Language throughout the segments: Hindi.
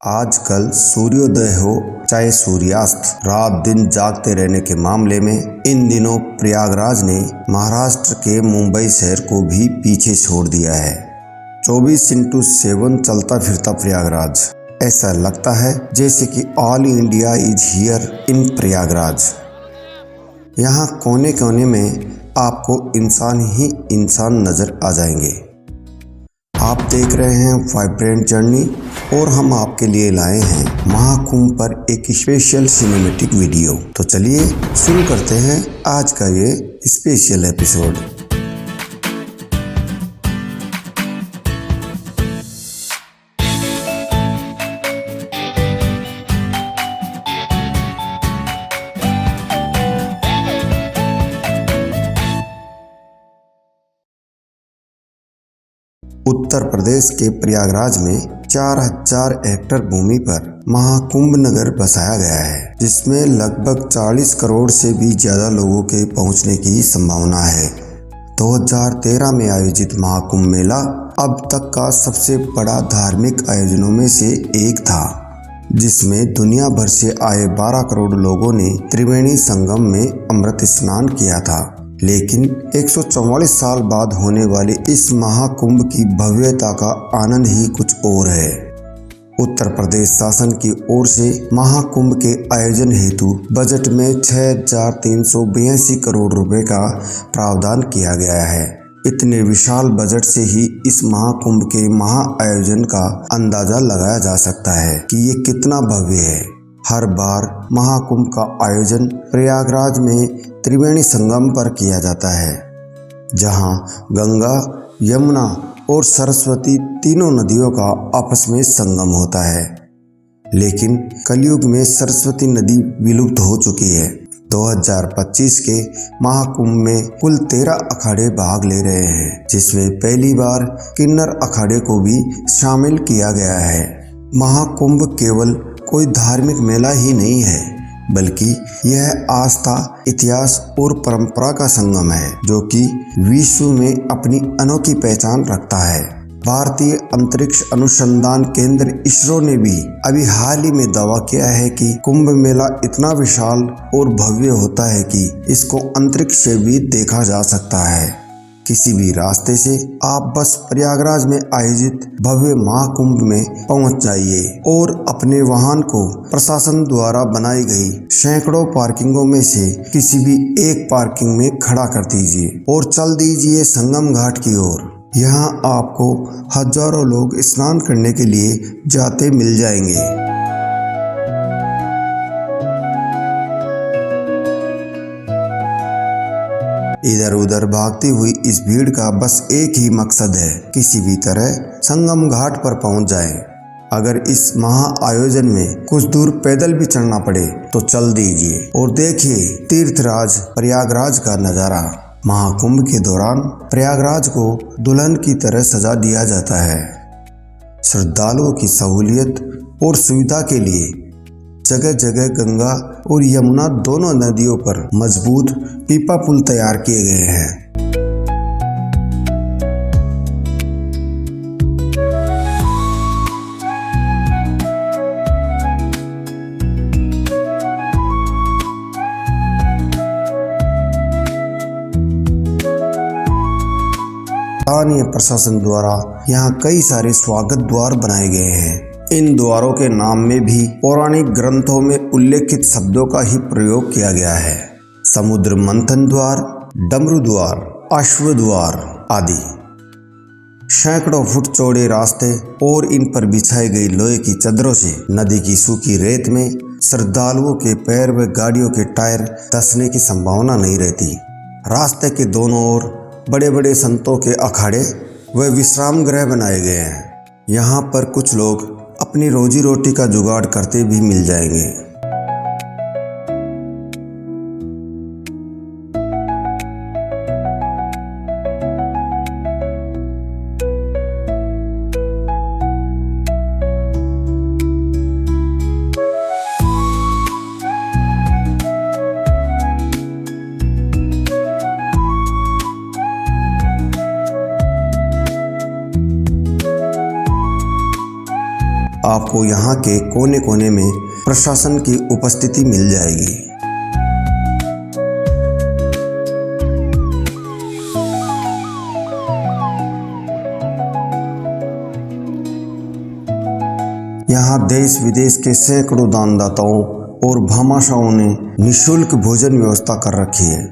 आजकल सूर्योदय हो चाहे सूर्यास्त, रात दिन जागते रहने के मामले में इन दिनों प्रयागराज ने महाराष्ट्र के मुंबई शहर को भी पीछे छोड़ दिया है। 24/7 चलता फिरता प्रयागराज, ऐसा लगता है जैसे कि all India is here in Prayagraj. यहाँ कोने कोने में आपको इंसान ही इंसान नजर आ जाएंगे। आप देख रहे हैं वाइब्रेंट जर्नी और हम आपके लिए लाए हैं महाकुंभ पर एक स्पेशल सिनेमैटिक वीडियो। तो चलिए शुरू करते हैं आज का ये स्पेशल एपिसोड। उत्तर प्रदेश के प्रयागराज में 4000 हेक्टेयर भूमि पर महाकुंभ नगर बसाया गया है, जिसमें लगभग 40 करोड़ से भी ज्यादा लोगों के पहुंचने की संभावना है। 2013 में आयोजित महाकुंभ मेला अब तक का सबसे बड़ा धार्मिक आयोजनों में से एक था, जिसमें दुनिया भर से आए 12 करोड़ लोगों ने त्रिवेणी संगम में अमृत स्नान किया था। लेकिन 144 साल बाद होने वाले इस महाकुंभ की भव्यता का आनंद ही कुछ और है। उत्तर प्रदेश शासन की ओर से महाकुंभ के आयोजन हेतु बजट में 6382 करोड़ रुपए का प्रावधान किया गया है। इतने विशाल बजट से ही इस महाकुंभ के महाआयोजन का अंदाजा लगाया जा सकता है कि ये कितना भव्य है। हर बार महाकुंभ का आयोजन प्रयागराज में त्रिवेणी संगम पर किया जाता है, जहां गंगा, यमुना और सरस्वती तीनों नदियों का आपस में संगम होता है। लेकिन कलयुग में सरस्वती नदी विलुप्त हो चुकी है। 2025 के महाकुंभ में कुल 13 अखाड़े भाग ले रहे हैं, जिसमें पहली बार किन्नर अखाड़े को भी शामिल किया गया है। महाकुंभ केवल कोई धार्मिक मेला ही नहीं है, बल्कि यह आस्था, इतिहास और परंपरा का संगम है, जो कि विश्व में अपनी अनोखी पहचान रखता है। भारतीय अंतरिक्ष अनुसंधान केंद्र इसरो ने भी अभी हाल ही में दावा किया है कि कुंभ मेला इतना विशाल और भव्य होता है कि इसको अंतरिक्ष से भी देखा जा सकता है। किसी भी रास्ते से आप बस प्रयागराज में आयोजित भव्य महाकुंभ में पहुंच जाइए और अपने वाहन को प्रशासन द्वारा बनाई गई सैकड़ों पार्किंगों में से किसी भी एक पार्किंग में खड़ा कर दीजिए और चल दीजिए संगम घाट की ओर। यहाँ आपको हजारों लोग स्नान करने के लिए जाते मिल जाएंगे। इधर उधर भागती हुई इस भीड़ का बस एक ही मकसद है, किसी भी तरह संगम घाट पर पहुंच जाएं। अगर इस महा आयोजन में कुछ दूर पैदल भी चलना पड़े तो चल दीजिए और देखिए तीर्थराज प्रयागराज का नजारा। महाकुंभ के दौरान प्रयागराज को दुल्हन की तरह सजा दिया जाता है। श्रद्धालुओं की सहूलियत और सुविधा के लिए जगह जगह गंगा और यमुना दोनों नदियों पर मजबूत पीपा पुल तैयार किए गए हैं। स्थानीय प्रशासन द्वारा यहाँ कई सारे स्वागत द्वार बनाए गए हैं। इन द्वारों के नाम में भी पौराणिक ग्रंथों में उल्लेखित शब्दों का ही प्रयोग किया गया है। समुद्र मंथन द्वार, डमरू द्वार, अश्व द्वार आदि। सैकड़ों फुट चौड़े रास्ते और इन पर बिछाई गई लोहे की चादरों से नदी की सूखी रेत में श्रद्धालुओं के पैर व गाड़ियों के टायर धंसने की संभावना नहीं रहती। रास्ते के दोनों ओर बड़े बड़े संतों के अखाड़े व विश्राम गृह बनाए गए हैं। यहाँ पर कुछ लोग अपनी रोजी रोटी का जुगाड़ करते भी मिल जाएंगे। आपको यहाँ के कोने कोने में प्रशासन की उपस्थिति मिल जाएगी। यहाँ देश विदेश के सैकड़ों दानदाताओं और भामाशाहों ने निःशुल्क भोजन व्यवस्था कर रखी है।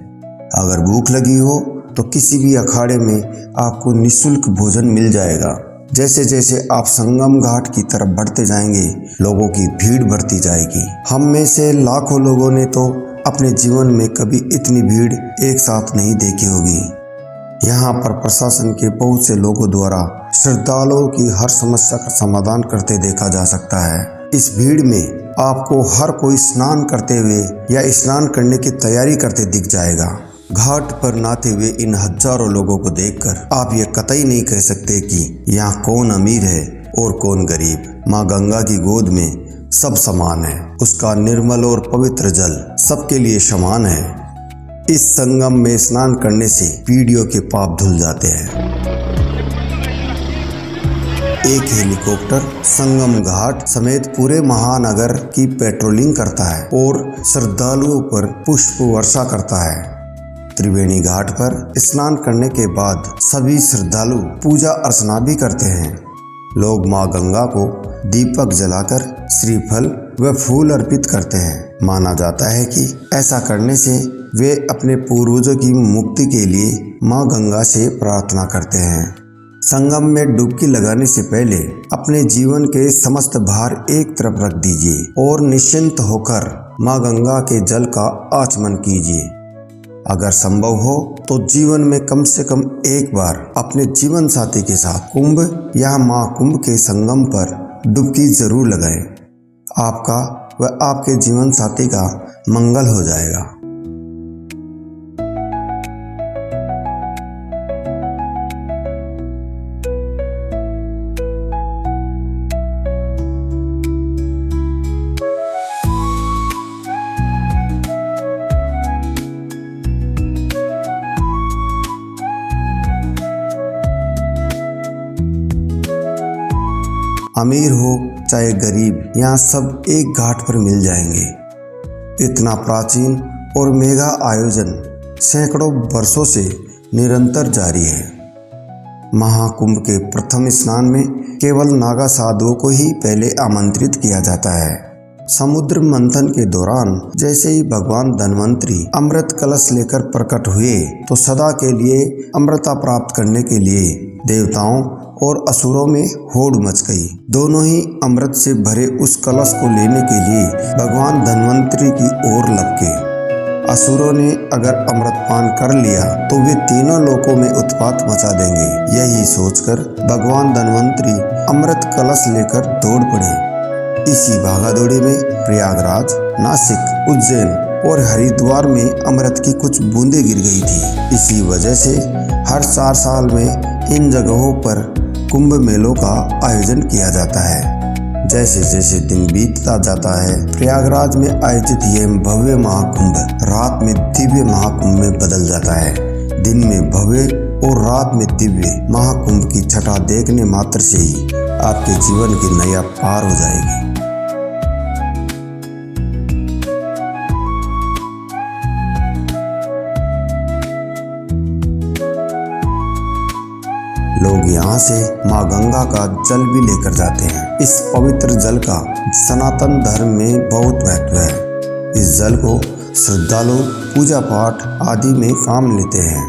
अगर भूख लगी हो तो किसी भी अखाड़े में आपको निःशुल्क भोजन मिल जाएगा। जैसे जैसे आप संगम घाट की तरफ बढ़ते जाएंगे, लोगों की भीड़ बढ़ती जाएगी। हम में से लाखों लोगों ने तो अपने जीवन में कभी इतनी भीड़ एक साथ नहीं देखी होगी। यहाँ पर प्रशासन के बहुत से लोगों द्वारा श्रद्धालुओं की हर समस्या का समाधान करते देखा जा सकता है। इस भीड़ में आपको हर कोई स्नान करते हुए या स्नान करने की तैयारी करते दिख जाएगा। घाट पर नहाते हुए इन हजारों लोगों को देखकर आप ये कतई नहीं कह सकते कि यहाँ कौन अमीर है और कौन गरीब। माँ गंगा की गोद में सब समान है। उसका निर्मल और पवित्र जल सबके लिए समान है। इस संगम में स्नान करने से पीढ़ियों के पाप धुल जाते हैं। एक हेलीकॉप्टर संगम घाट समेत पूरे महानगर की पेट्रोलिंग करता है और श्रद्धालुओं पर पुष्प वर्षा करता है। त्रिवेणी घाट पर स्नान करने के बाद सभी श्रद्धालु पूजा अर्चना भी करते हैं। लोग माँ गंगा को दीपक जलाकर श्रीफल व फूल अर्पित करते हैं। माना जाता है कि ऐसा करने से वे अपने पूर्वजों की मुक्ति के लिए माँ गंगा से प्रार्थना करते हैं। संगम में डुबकी लगाने से पहले अपने जीवन के समस्त भार एक तरफ रख दीजिए और निश्चिंत होकर माँ गंगा के जल का आचमन कीजिए। अगर संभव हो तो जीवन में कम से कम एक बार अपने जीवन साथी के साथ कुंभ या महाकुंभ के संगम पर डुबकी जरूर लगाएं। आपका व आपके जीवन साथी का मंगल हो जाएगा। अमीर हो चाहे गरीब, यहाँ सब एक घाट पर मिल जाएंगे। इतना प्राचीन और मेगा आयोजन सैकड़ों वर्षों से निरंतर जारी है। महाकुंभ के प्रथम स्नान में केवल नागा साधुओं को ही पहले आमंत्रित किया जाता है। समुद्र मंथन के दौरान जैसे ही भगवान धन्वंतरी अमृत कलश लेकर प्रकट हुए तो सदा के लिए अमृता प्राप्त करने के लिए देवताओं और असुरों में होड़ मच गई। दोनों ही अमृत से भरे उस कलश को लेने के लिए भगवान धन्वंतरी की ओर लपके। असुरों ने अगर अमृत पान कर लिया तो वे तीनों लोकों में उत्पात मचा देंगे। यही सोचकर भगवान धन्वंतरी अमृत कलश लेकर दौड़ पड़े। इसी भागादौड़ी में प्रयागराज, नासिक, उज्जैन और हरिद्वार में अमृत की कुछ बूंदें गिर गई थी। इसी वजह से हर 4 साल में इन जगहों पर कुंभ मेलों का आयोजन किया जाता है। जैसे जैसे दिन बीतता जाता है, प्रयागराज में आयोजित यह भव्य महाकुंभ रात में दिव्य महाकुंभ में बदल जाता है। दिन में भव्य और रात में दिव्य महाकुंभ की छटा देखने मात्र से ही आपके जीवन की नैया पार हो जाएगी। लोग यहाँ से माँ गंगा का जल भी लेकर जाते हैं। इस पवित्र जल का सनातन धर्म में बहुत महत्व है। इस जल को श्रद्धालु पूजा पाठ आदि में काम लेते हैं।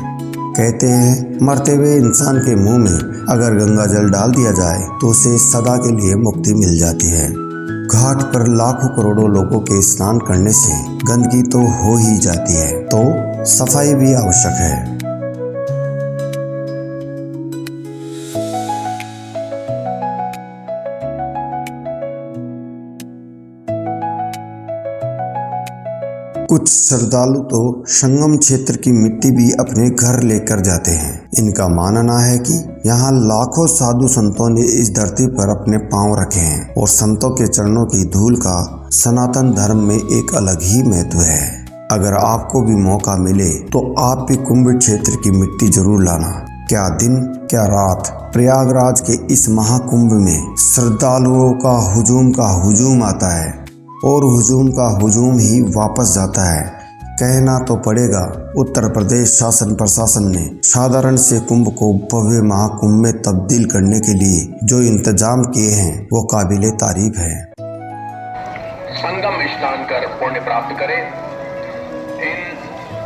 कहते हैं मरते हुए इंसान के मुंह में अगर गंगा जल डाल दिया जाए तो उसे सदा के लिए मुक्ति मिल जाती है। घाट पर लाखों करोड़ों लोगों के स्नान करने से गंदगी तो हो ही जाती है, तो सफाई भी आवश्यक है। कुछ श्रद्धालु तो संगम क्षेत्र की मिट्टी भी अपने घर लेकर जाते हैं। इनका मानना है कि यहाँ लाखों साधु संतों ने इस धरती पर अपने पांव रखे हैं और संतों के चरणों की धूल का सनातन धर्म में एक अलग ही महत्व है। अगर आपको भी मौका मिले तो आप भी कुंभ क्षेत्र की मिट्टी जरूर लाना। क्या दिन क्या रात, प्रयागराज के इस महाकुंभ में श्रद्धालुओं का हुजूम आता है और हुजूम का हुजूम ही वापस जाता है। कहना तो पड़ेगा, उत्तर प्रदेश शासन प्रशासन ने साधारण से कुंभ को भव्य महाकुंभ में तब्दील करने के लिए जो इंतजाम किए हैं वो काबिले तारीफ है। संगम स्नान कर पुण्य प्राप्त करें। इन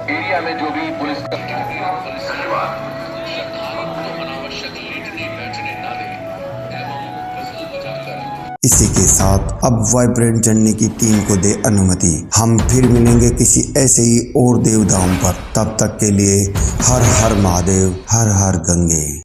एरिया में जो भी पुलिस इसी के साथ अब वाइब्रेंट जर्नी की टीम को दे अनुमति। हम फिर मिलेंगे किसी ऐसे ही और देवधाम पर। तब तक के लिए हर हर महादेव, हर हर गंगे।